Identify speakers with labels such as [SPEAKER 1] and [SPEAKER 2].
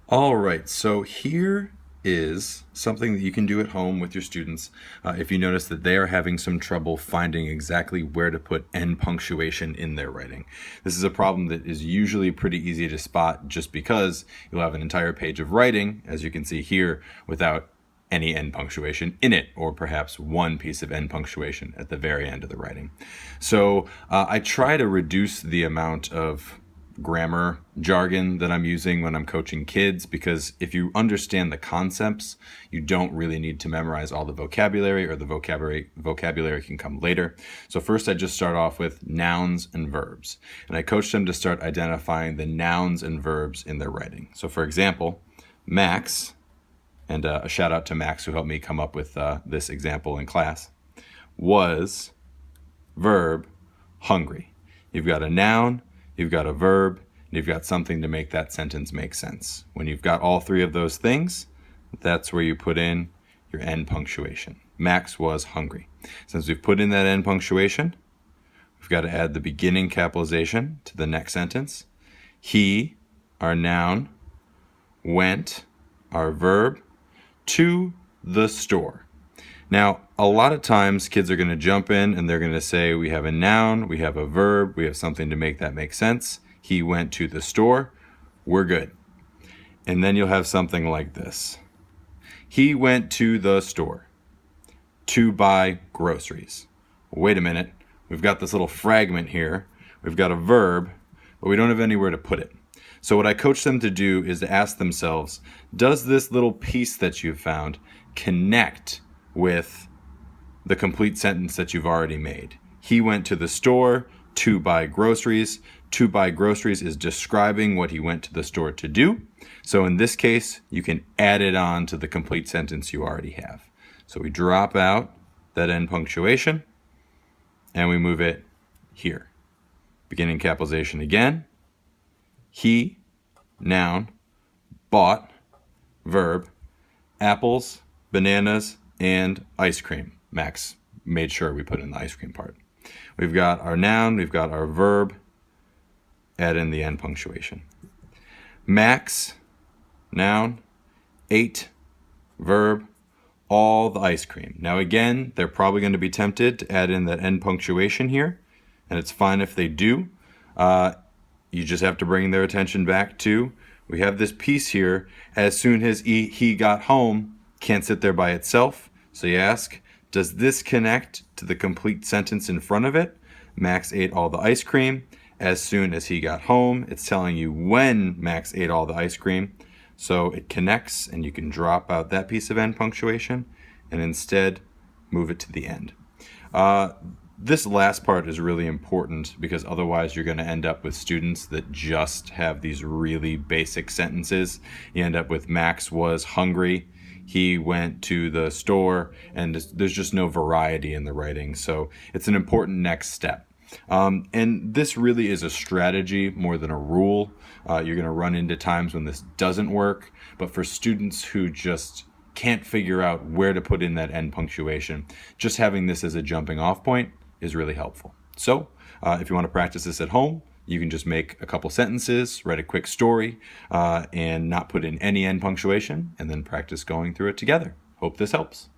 [SPEAKER 1] All right, so here is something that you can do at home with your students if you notice that they are having some trouble finding exactly where to put end punctuation in their writing. This is a problem that is usually pretty easy to spot just because you'll have an entire page of writing, as you can see here, without any end punctuation in it, or perhaps one piece of end punctuation at the very end of the writing. So I try to reduce the amount of grammar jargon that I'm using when I'm coaching kids, because if you understand the concepts, you don't really need to memorize all the vocabulary, or the vocabulary can come later. So first I just start off with nouns and verbs, and I coach them to start identifying the nouns and verbs in their writing. So for example, Max, and a shout out to Max who helped me come up with this example in class, was verb hungry. You've got a noun, you've got a verb, and you've got something to make that sentence make sense. When you've got all three of those things, that's where you put in your end punctuation. Max was hungry. Since we've put in that end punctuation, we've got to add the beginning capitalization to the next sentence. He, our noun, went, our verb, to the store. Now, a lot of times kids are going to jump in and they're going to say, we have a noun, we have a verb, we have something to make that make sense. He went to the store. We're good. And then you'll have something like this. He went to the store to buy groceries. Wait a minute. We've got this little fragment here. We've got a verb, but we don't have anywhere to put it. So what I coach them to do is to ask themselves, does this little piece that you've found connect with the complete sentence that you've already made? He went to the store to buy groceries. To buy groceries is describing what he went to the store to do. So in this case, you can add it on to the complete sentence you already have. So we drop out that end punctuation and we move it here. Beginning capitalization again. He, noun, bought, verb, apples, bananas, and ice cream. Max made sure we put in the ice cream part. We've got our noun, we've got our verb, add in the end punctuation. Max, noun, ate, verb, all the ice cream. Now again, they're probably going to be tempted to add in that end punctuation here, and it's fine if they do. You just have to bring their attention back to, we have this piece here, as soon as he got home, can't sit there by itself. So you ask, does this connect to the complete sentence in front of it? Max ate all the ice cream. As soon as he got home, it's telling you when Max ate all the ice cream. So it connects, and you can drop out that piece of end punctuation and instead move it to the end. This last part is really important because otherwise you're going to end up with students that just have these really basic sentences. You end up with Max was hungry, he went to the store, and there's just no variety in the writing. So it's an important next step. And this really is a strategy more than a rule. You're going to run into times when this doesn't work, but for students who just can't figure out where to put in that end punctuation, just having this as a jumping off point is really helpful. So if you want to practice this at home, you can just make a couple sentences, write a quick story, and not put in any end punctuation, and then practice going through it together. Hope this helps.